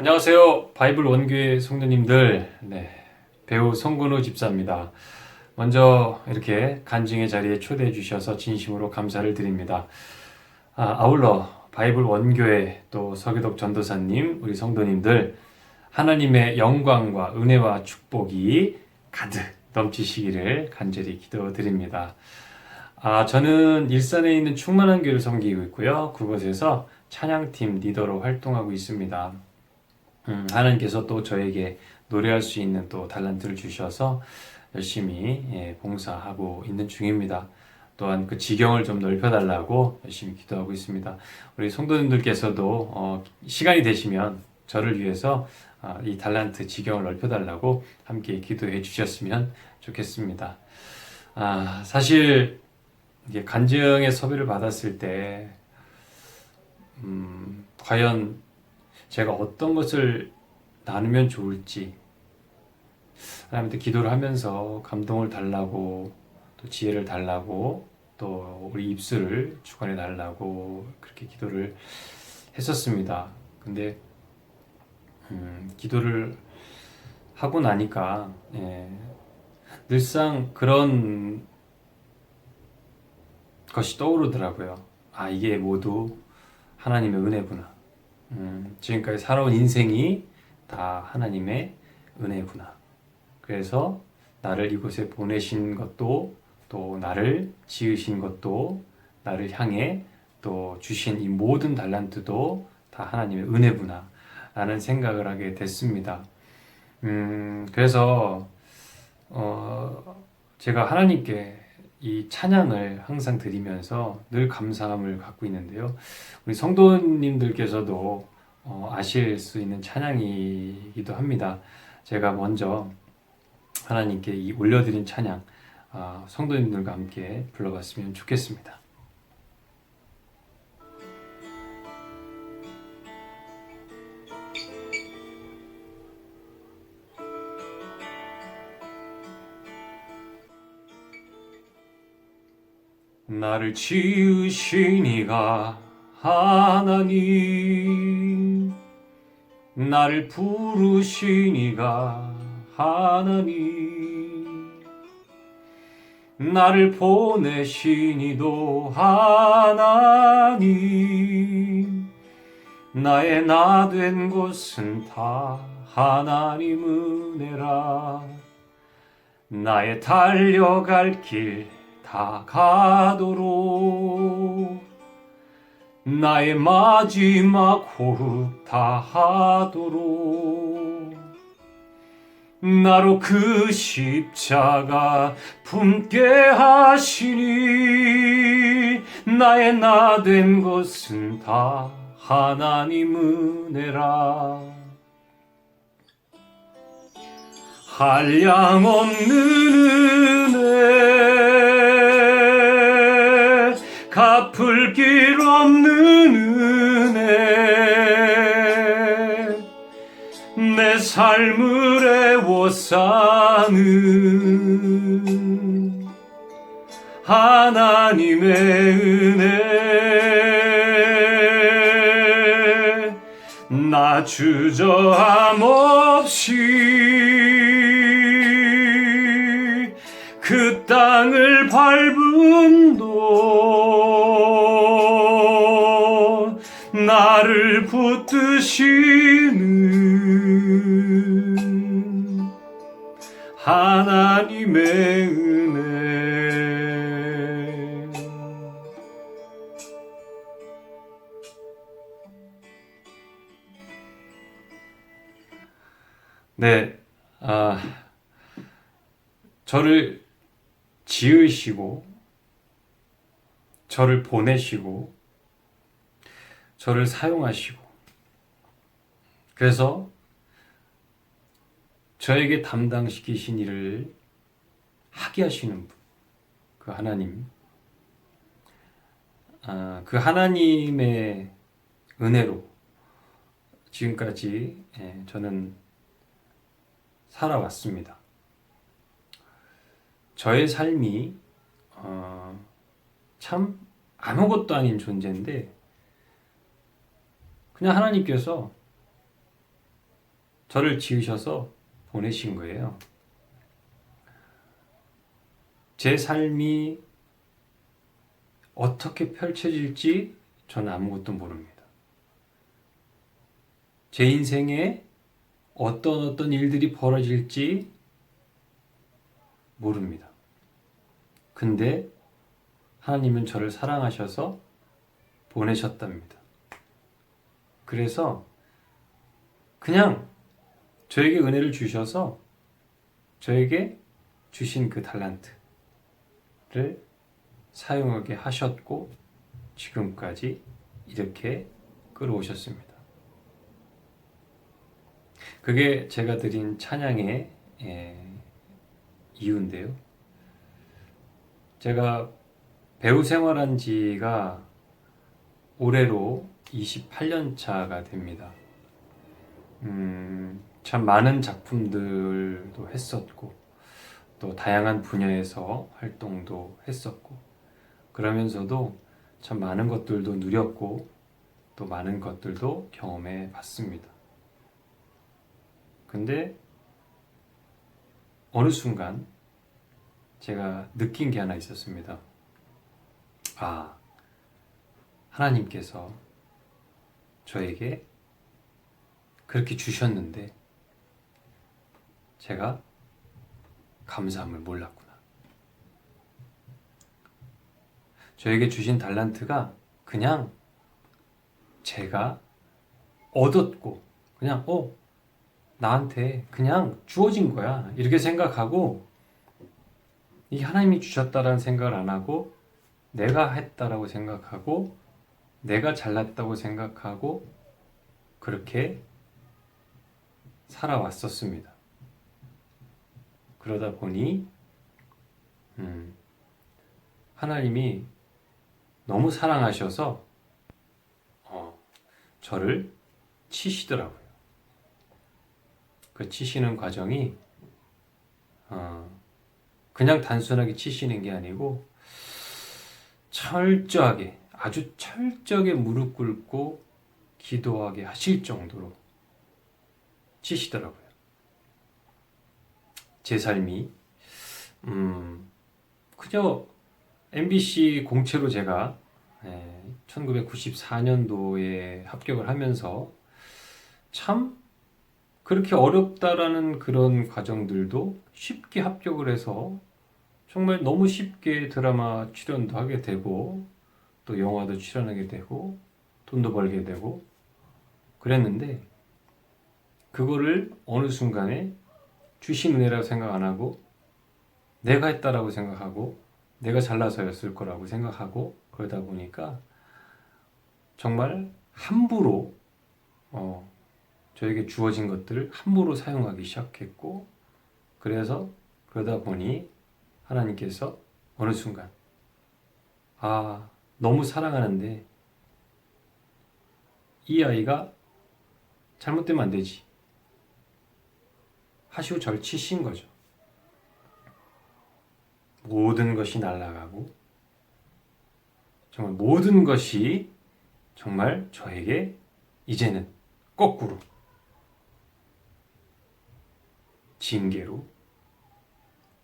안녕하세요. 바이블 원교회 성도님들. 배우 송근호 집사입니다. 먼저 이렇게 간증의 자리에 초대해 주셔서 진심으로 감사를 드립니다. 아울러 바이블 원교회 또 서기덕 전도사님, 우리 성도님들 하나님의 영광과 은혜와 축복이 가득 넘치시기를 간절히 기도드립니다. 저는 일산에 있는 충만한 교회를 섬기고 있고요. 그곳에서 찬양팀 리더로 활동하고 있습니다. 하나님께서 또 저에게 노래할 수 있는 또 달란트를 주셔서 열심히 봉사하고 있는 중입니다. 또한 그 지경을 좀 넓혀달라고 열심히 기도하고 있습니다. 우리 성도님들께서도 시간이 되시면 저를 위해서 이 달란트 지경을 넓혀달라고 함께 기도해 주셨으면 좋겠습니다. 사실 이게 간증의 섭외를 받았을 때 과연 제가 어떤 것을 나누면 좋을지 하나님한테 기도를 하면서 감동을 달라고 또 지혜를 달라고 또 우리 입술을 주관해 달라고 그렇게 기도를 했었습니다. 근데 기도를 하고 나니까 늘상 그런 것이 떠오르더라고요. 이게 모두 하나님의 은혜구나. 지금까지 살아온 인생이 다 하나님의 은혜구나. 그래서 나를 이곳에 보내신 것도 또 나를 지으신 것도 나를 향해 또 주신 이 모든 달란트도 다 하나님의 은혜구나 라는 생각을 하게 됐습니다. 그래서 제가 하나님께 이 찬양을 항상 드리면서 늘 감사함을 갖고 있는데요. 우리 성도님들께서도 아실 수 있는 찬양이기도 합니다. 제가 먼저 하나님께 이 올려드린 찬양 성도님들과 함께 불러봤으면 좋겠습니다. 나를 지으신 이가 하나님, 나를 부르신 이가 하나님, 나를 보내신 이도 하나님, 나의 나 된 곳은 다 하나님 은혜라. 나의 달려갈 길 다 가도록 나의 마지막 호흡 다 하도록 나로 그 십자가 품게 하시니 나의 나 된 것은 다 하나님 은혜라. 한량 없는 은혜 갚을 길 없는 은혜 내 삶을 애워싸는 하나님의 은혜 나 주저함 없이 그 땅을 밟음도 나를 붙드시는 하나님의 은혜. 저를 지으시고 저를 보내시고 저를 사용하시고 그래서 저에게 담당시키신 일을 하게 하시는 분, 그 하나님, 그 하나님의 은혜로 지금까지 저는 살아왔습니다. 저의 삶이 참 아무것도 아닌 존재인데 그냥 하나님께서 저를 지으셔서 보내신 거예요. 제 삶이 어떻게 펼쳐질지 저는 아무것도 모릅니다. 제 인생에 어떤 일들이 벌어질지 모릅니다. 근데 하나님은 저를 사랑하셔서 보내셨답니다. 그래서 그냥 저에게 은혜를 주셔서 저에게 주신 그 달란트를 사용하게 하셨고 지금까지 이렇게 끌어오셨습니다. 그게 제가 드린 찬양의 이유인데요. 제가 배우 생활한 지가 올해로 28년 차가 됩니다. 참 많은 작품들도 했었고 또 다양한 분야에서 활동도 했었고 그러면서도 참 많은 것들도 누렸고 또 많은 것들도 경험해 봤습니다. 근데 어느 순간 제가 느낀 게 하나 있었습니다. 아, 하나님께서 저에게 그렇게 주셨는데 제가 감사함을 몰랐구나. 저에게 주신 달란트가 그냥 제가 얻었고 그냥 나한테 그냥 주어진 거야 이렇게 생각하고 이 하나님이 주셨다라는 생각을 안 하고 내가 했다라고 생각하고 내가 잘났다고 생각하고 그렇게 살아왔었습니다. 그러다 보니 하나님이 너무 사랑하셔서 저를 치시더라고요. 그 치시는 과정이 그냥 단순하게 치시는 게 아니고 철저하게 아주 철저하게 무릎 꿇고 기도하게 하실 정도로 치시더라고요. 제 삶이 그저 MBC 공채로 제가 1994년도에 합격을 하면서 참 그렇게 어렵다라는 그런 과정들도 쉽게 합격을 해서 정말 너무 쉽게 드라마 출연도 하게 되고 또 영화도 출연하게 되고 돈도 벌게 되고 그랬는데 그거를 어느 순간에 주신 은혜라고 생각 안 하고 내가 했다라고 생각하고 내가 잘나서였을 거라고 생각하고 그러다 보니까 정말 함부로 저에게 주어진 것들을 함부로 사용하기 시작했고 그러다 보니 하나님께서 어느 순간 너무 사랑하는데 이 아이가 잘못되면 안 되지 하시고 저를 치신 거죠. 모든 것이 날아가고 정말 모든 것이 정말 저에게 이제는 거꾸로 징계로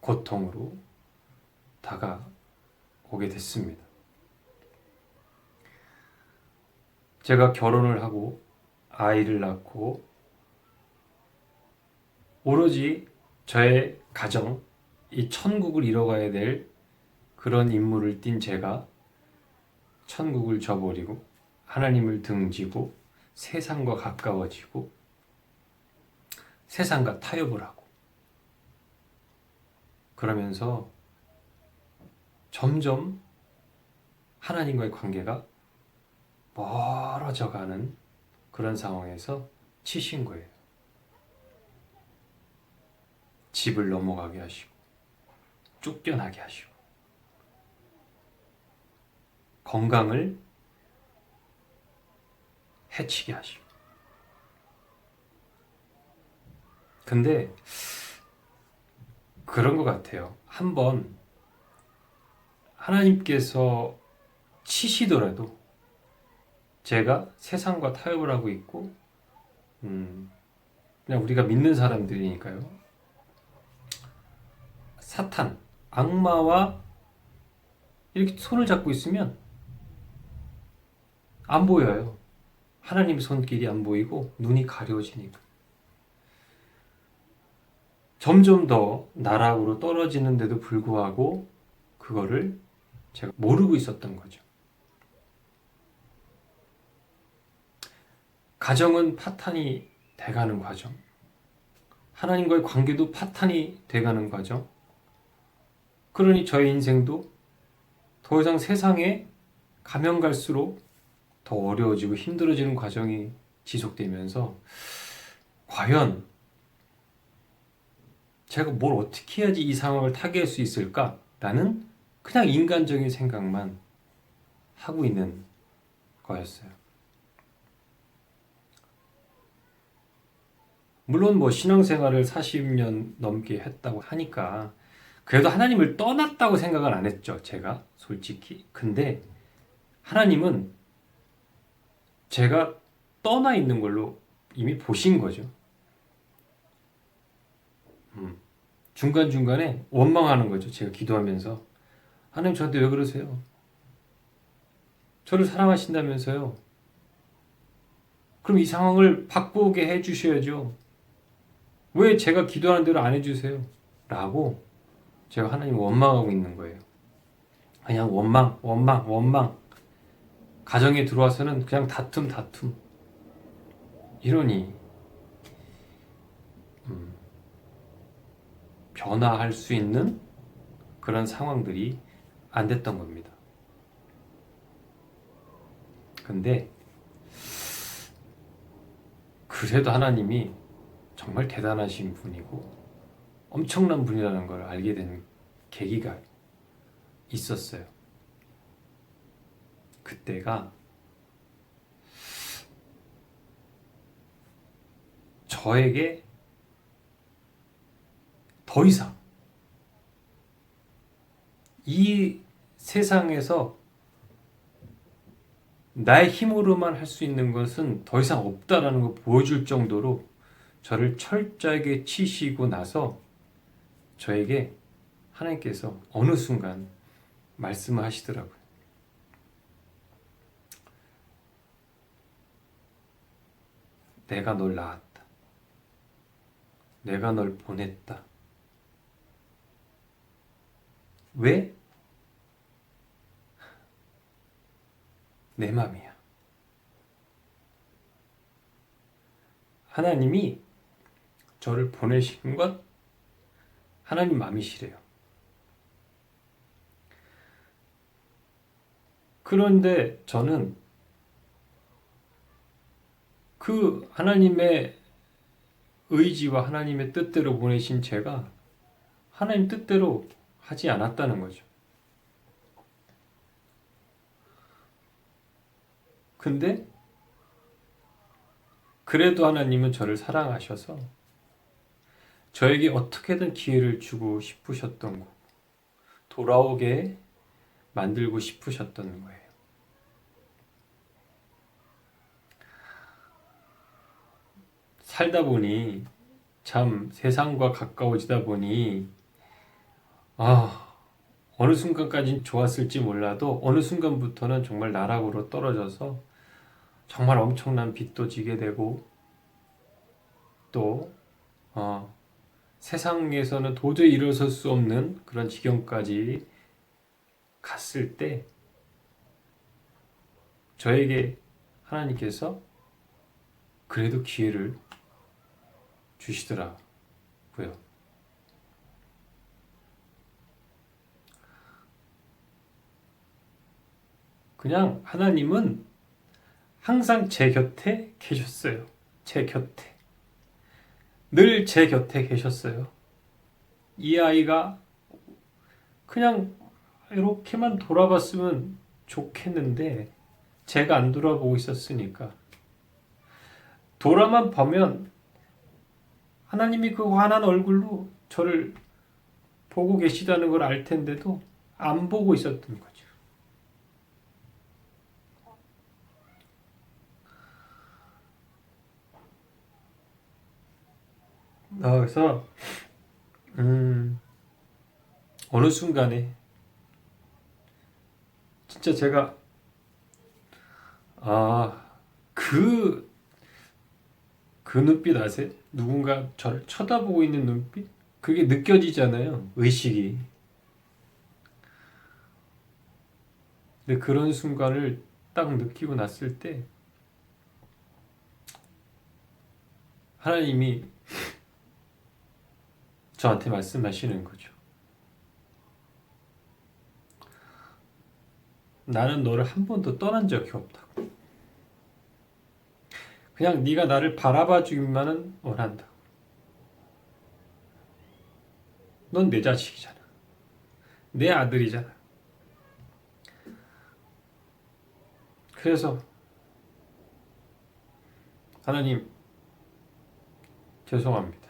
고통으로 다가오게 됐습니다. 제가 결혼을 하고 아이를 낳고 오로지 저의 가정, 이 천국을 이뤄가야 될 그런 임무를 띈 제가 천국을 저버리고 하나님을 등지고 세상과 가까워지고 세상과 타협을 하고 그러면서 점점 하나님과의 관계가 멀어져가는 그런 상황에서 치신 거예요. 집을 넘어가게 하시고 쫓겨나게 하시고 건강을 해치게 하시고 근데 그런 것 같아요. 한번 하나님께서 치시더라도 제가 세상과 타협을 하고 있고 그냥 우리가 믿는 사람들이니까요. 사탄, 악마와 이렇게 손을 잡고 있으면 안 보여요. 하나님 손길이 안 보이고 눈이 가려지니까. 점점 더 나락으로 떨어지는데도 불구하고 그거를 제가 모르고 있었던 거죠. 가정은 파탄이 돼가는 과정. 하나님과의 관계도 파탄이 돼가는 과정. 그러니 저의 인생도 더 이상 세상에 가면 갈수록 더 어려워지고 힘들어지는 과정이 지속되면서 과연 제가 뭘 어떻게 해야지 이 상황을 타개할 수 있을까라는 그냥 인간적인 생각만 하고 있는 거였어요. 물론 뭐 신앙생활을 40년 넘게 했다고 하니까 그래도 하나님을 떠났다고 생각은 안 했죠. 제가 솔직히. 근데 하나님은 제가 떠나 있는 걸로 이미 보신 거죠. 중간중간에 원망하는 거죠. 제가 기도하면서. 하나님 저한테 왜 그러세요? 저를 사랑하신다면서요. 그럼 이 상황을 바꾸게 해주셔야죠. 왜 제가 기도하는 대로 안 해주세요? 라고 제가 하나님 원망하고 있는 거예요. 그냥 원망. 가정에 들어와서는 그냥 다툼. 이러니 변화할 수 있는 그런 상황들이 안 됐던 겁니다. 근데 그래도 하나님이 정말 대단하신 분이고 엄청난 분이라는 걸 알게 된 계기가 있었어요. 그때가 저에게 더 이상 이 세상에서 나의 힘으로만 할 수 있는 것은 더 이상 없다라는 걸 보여줄 정도로 저를 철저하게 치시고 나서 저에게 하나님께서 어느 순간 말씀을 하시더라고요. 내가 널 낳았다. 내가 널 보냈다. 왜? 내 맘이야. 하나님이 저를 보내신 것 하나님 맘이시래요. 그런데 저는 그 하나님의 의지와 하나님의 뜻대로 보내신 제가 하나님 뜻대로 하지 않았다는 거죠. 근데 그래도 하나님은 저를 사랑하셔서 저에게 어떻게든 기회를 주고 싶으셨던 거고 돌아오게 만들고 싶으셨던 거예요. 살다 보니 참 세상과 가까워지다 보니 어느 순간까지는 좋았을지 몰라도 어느 순간부터는 정말 나락으로 떨어져서 정말 엄청난 빚도 지게 되고 또 세상에서는 도저히 일어설 수 없는 그런 지경까지 갔을 때 저에게 하나님께서 그래도 기회를 주시더라고요. 그냥 하나님은 항상 제 곁에 계셨어요. 제 곁에. 늘 제 곁에 계셨어요. 이 아이가 그냥 이렇게만 돌아봤으면 좋겠는데 제가 안 돌아보고 있었으니까 돌아만 보면 하나님이 그 환한 얼굴로 저를 보고 계시다는 걸 알 텐데도 안 보고 있었던 거죠. 그래서 어느 순간에 진짜 제가 그 눈빛 아세요? 누군가 저를 쳐다보고 있는 눈빛? 그게 느껴지잖아요. 의식이. 근데 그런 순간을 딱 느끼고 났을 때 하나님이 저한테 말씀하시는 거죠. 나는 너를 한 번도 떠난 적이 없다고. 그냥 네가 나를 바라봐 주기만은 원한다. 넌 내 자식이잖아. 내 아들이잖아. 그래서 하나님 죄송합니다.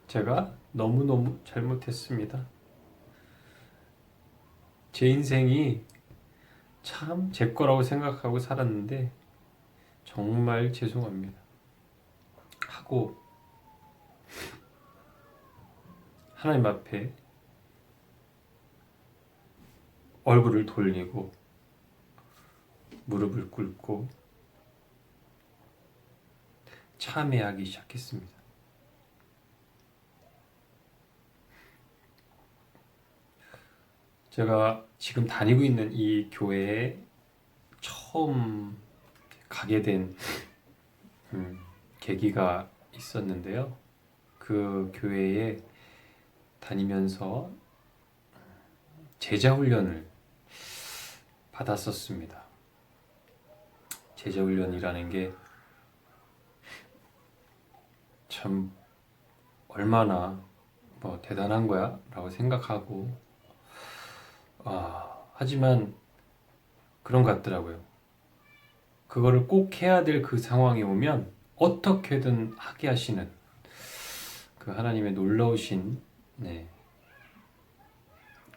제가 너무너무 잘못했습니다. 제 인생이 참 제 거라고 생각하고 살았는데 정말 죄송합니다. 하고 하나님 앞에 얼굴을 돌리고 무릎을 꿇고 참회하기 시작했습니다. 제가 지금 다니고 있는 이 교회에 처음 가게 된 계기가 있었는데요. 그 교회에 다니면서 제자훈련을 받았었습니다. 제자훈련이라는 게 참 얼마나 대단한 거야 라고 생각하고 하지만 그런 것 같더라고요. 그거를 꼭 해야 될 그 상황이 오면 어떻게든 하게 하시는 그 하나님의 놀라우신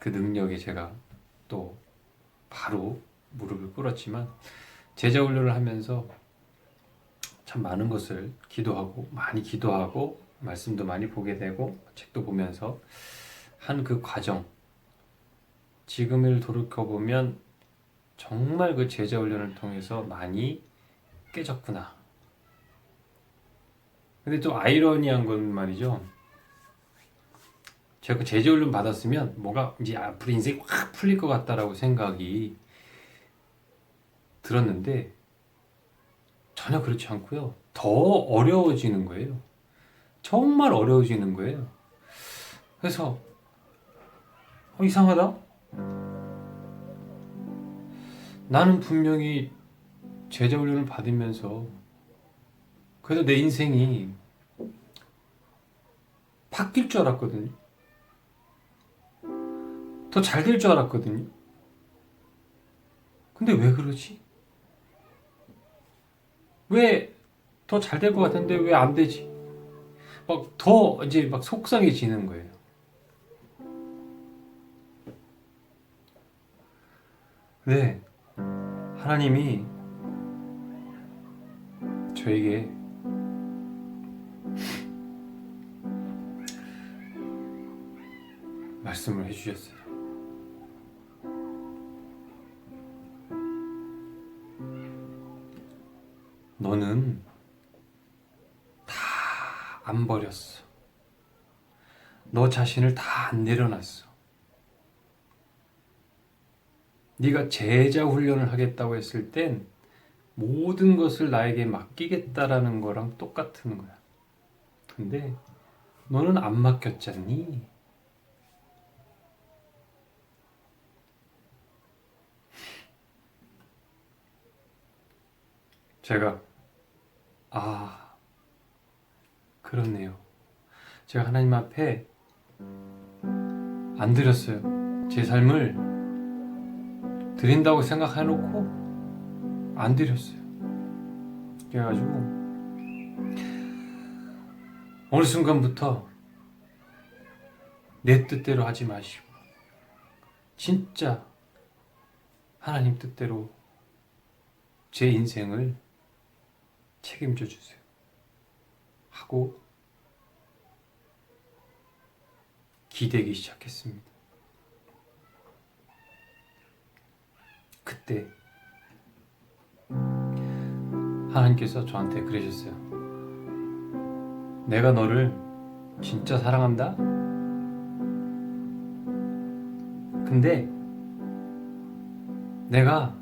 그 능력에 제가 또 바로 무릎을 꿇었지만 제자훈련을 하면서 참 많은 것을 많이 기도하고 말씀도 많이 보게 되고 책도 보면서 한 그 과정, 지금을 돌이켜보면 정말 그 제자훈련을 통해서 많이 깨졌구나. 근데 또 아이러니한 건 말이죠. 제가 그 제자훈련 받았으면 뭔가 이제 앞으로 인생이 확 풀릴 것 같다라고 생각이 들었는데 전혀 그렇지 않고요. 더 어려워지는 거예요. 정말 어려워지는 거예요. 그래서 이상하다? 나는 분명히 제자훈련을 받으면서 그래서 내 인생이 바뀔 줄 알았거든요. 더 잘 될 줄 알았거든요. 근데 왜 그러지? 왜 더 잘 될 것 같은데 왜 안 되지? 막 더 이제 막 속상해지는 거예요. 네, 하나님이 저에게 말씀을 해주셨어요. 너는 다 안 버렸어. 너 자신을 다 안 내려놨어. 네가 제자 훈련을 하겠다고 했을 땐 모든 것을 나에게 맡기겠다라는 거랑 똑같은 거야. 근데 너는 안 맡겼잖니? 제가 그렇네요. 제가 하나님 앞에 안 드렸어요. 제 삶을 드린다고 생각해놓고 안 드렸어요. 그래가지고 어느 순간부터 내 뜻대로 하지 마시고 진짜 하나님 뜻대로 제 인생을 책임져 주세요. 하고 기대기 시작했습니다. 그때 하나님께서 저한테 그러셨어요. 내가 너를 진짜 사랑한다? 근데 내가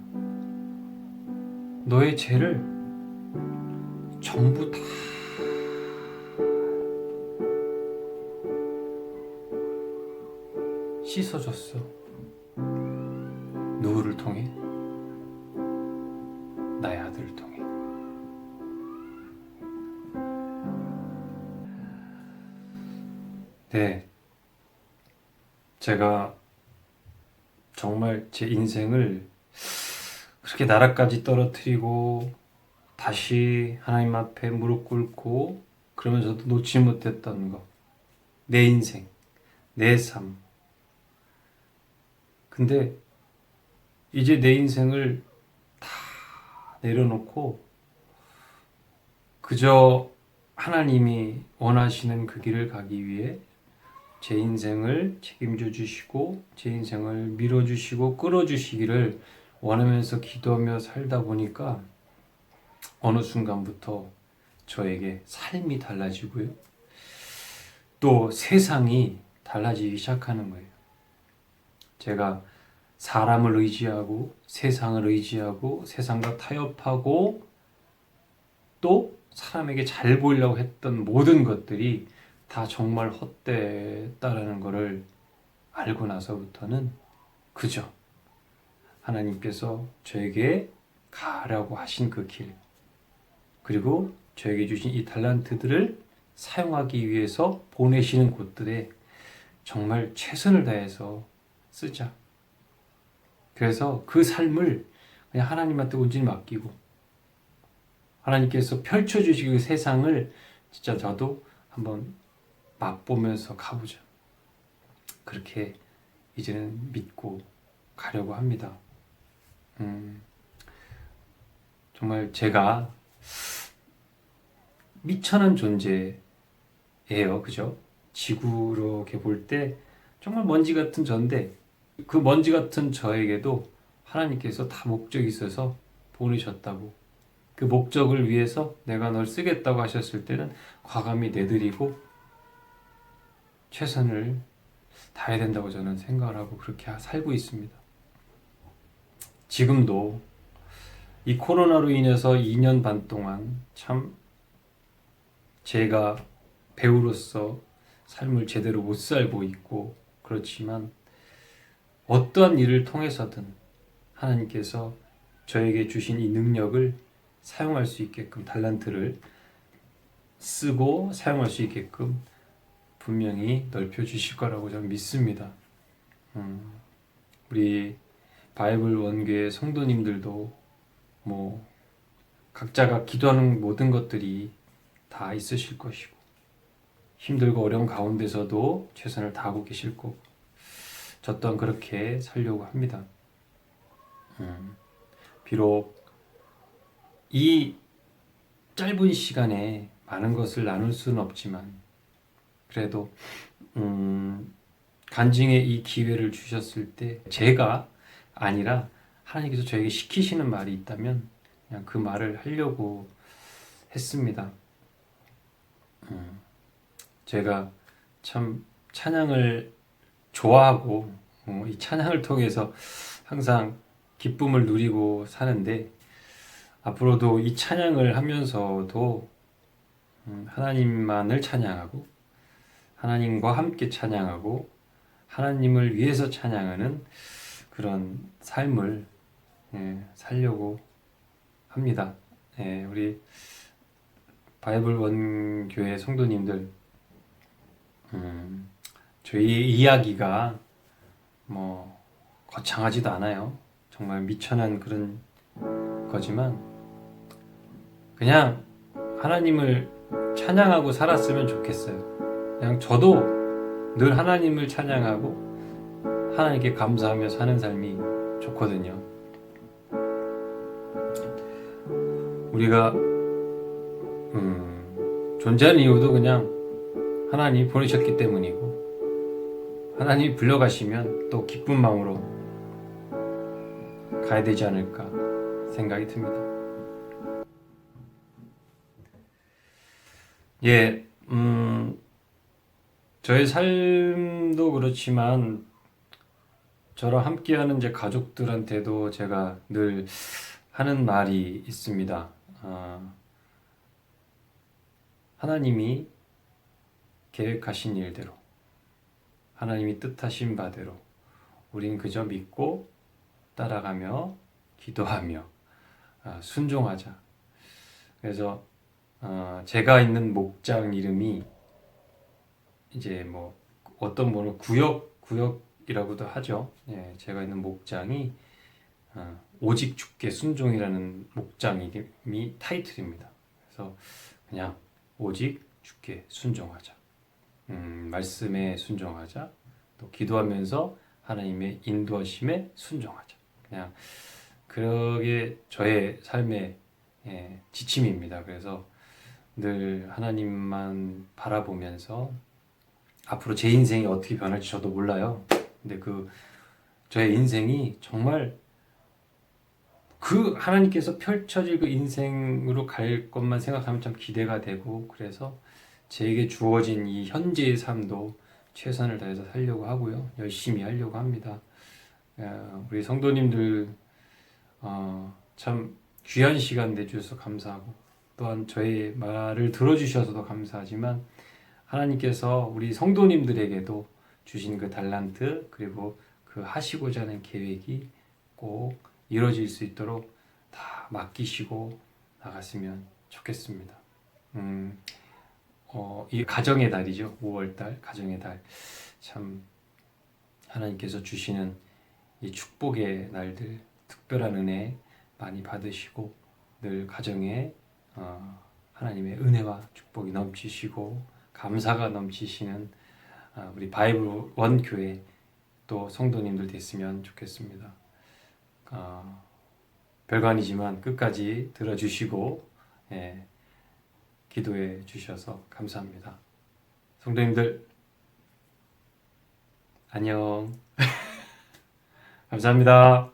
너의 죄를 전부 다 씻어줬어. 누구를 통해? 나의 아들을 통해. 네, 제가 정말 제 인생을 그렇게 나라까지 떨어뜨리고 다시 하나님 앞에 무릎 꿇고 그러면서도 놓지 못했던 것, 내 인생, 내 삶. 근데 이제 내 인생을 다 내려놓고 그저 하나님이 원하시는 그 길을 가기 위해 제 인생을 책임져 주시고 제 인생을 밀어주시고 끌어주시기를 원하면서 기도하며 살다 보니까 어느 순간부터 저에게 삶이 달라지고요. 또 세상이 달라지기 시작하는 거예요. 제가 사람을 의지하고 세상을 의지하고 세상과 타협하고 또 사람에게 잘 보이려고 했던 모든 것들이 다 정말 헛되다라는 것을 알고 나서부터는 그저 하나님께서 저에게 가라고 하신 그 길, 그리고 저에게 주신 이 달란트들을 사용하기 위해서 보내시는 곳들에 정말 최선을 다해서 쓰자. 그래서 그 삶을 그냥 하나님한테 온전히 맡기고 하나님께서 펼쳐주시고 그 세상을 진짜 저도 한번 맛보면서 가보자. 그렇게 이제는 믿고 가려고 합니다. 정말 제가 미천한 존재예요. 그죠? 지구로 이렇게 볼 때 정말 먼지 같은 저인데 그 먼지 같은 저에게도 하나님께서 다 목적이 있어서 보내셨다고, 그 목적을 위해서 내가 널 쓰겠다고 하셨을 때는 과감히 내드리고 최선을 다해야 된다고 저는 생각을 하고 그렇게 살고 있습니다. 지금도 이 코로나로 인해서 2년 반 동안 참 제가 배우로서 삶을 제대로 못 살고 있고 그렇지만 어떠한 일을 통해서든 하나님께서 저에게 주신 이 능력을 사용할 수 있게끔, 달란트를 쓰고 사용할 수 있게끔 분명히 넓혀주실 거라고 저는 믿습니다. 우리 바이블 원교회 성도님들도 뭐 각자가 기도하는 모든 것들이 다 있으실 것이고 힘들고 어려운 가운데서도 최선을 다하고 계실 거고 저 또한 그렇게 살려고 합니다. 비록 이 짧은 시간에 많은 것을 나눌 수는 없지만 그래도 간증의 이 기회를 주셨을 때 제가 아니라 하나님께서 저에게 시키시는 말이 있다면 그냥 그 말을 하려고 했습니다. 제가 참 찬양을 좋아하고 이 찬양을 통해서 항상 기쁨을 누리고 사는데 앞으로도 이 찬양을 하면서도 하나님만을 찬양하고 하나님과 함께 찬양하고 하나님을 위해서 찬양하는 그런 삶을 살려고 합니다. 우리 바이블 원교회 성도님들, 저희 이야기가 뭐 거창하지도 않아요. 정말 미천한 그런 거지만 그냥 하나님을 찬양하고 살았으면 좋겠어요. 그냥 저도 늘 하나님을 찬양하고 하나님께 감사하며 사는 삶이 좋거든요. 우리가 존재하는 이유도 그냥 하나님이 보내셨기 때문이고 하나님이 불러가시면 또 기쁜 마음으로 가야 되지 않을까 생각이 듭니다. 예, 저의 삶도 그렇지만 저랑 함께하는 제 가족들한테도 제가 늘 하는 말이 있습니다. 하나님이 계획하신 일대로, 하나님이 뜻하신 바대로 우린 그저 믿고 따라가며 기도하며 순종하자. 그래서 제가 있는 목장 이름이 이제 뭐 어떤 분은 구역이라고도 하죠. 예, 제가 있는 목장이 오직 주께 순종이라는 목장 이름이 타이틀입니다. 그래서 그냥 오직 주께 순종하자. 말씀에 순종하자. 또 기도하면서 하나님의 인도하심에 순종하자. 그냥 그게 저의 삶의 지침입니다. 그래서 늘 하나님만 바라보면서 앞으로 제 인생이 어떻게 변할지 저도 몰라요. 근데 저의 인생이 정말 그 하나님께서 펼쳐질 그 인생으로 갈 것만 생각하면 참 기대가 되고, 그래서 제게 주어진 이 현재의 삶도 최선을 다해서 살려고 하고요. 열심히 하려고 합니다. 우리 성도님들 참 귀한 시간 내주셔서 감사하고, 또한 저의 말을 들어주셔서도 감사하지만 하나님께서 우리 성도님들에게도 주신 그 달란트, 그리고 그 하시고자 하는 계획이 꼭 이루어질 수 있도록 다 맡기시고 나갔으면 좋겠습니다. 이 가정의 달이죠. 5월달 가정의 달, 참 하나님께서 주시는 이 축복의 날들, 특별한 은혜 많이 받으시고 늘 가정에 하나님의 은혜와 축복이 넘치시고 감사가 넘치시는 우리 바이블 원교회 또 성도님들 됐으면 좋겠습니다. 별거 아니지만 끝까지 들어주시고 기도해 주셔서 감사합니다. 성도님들 안녕. 감사합니다.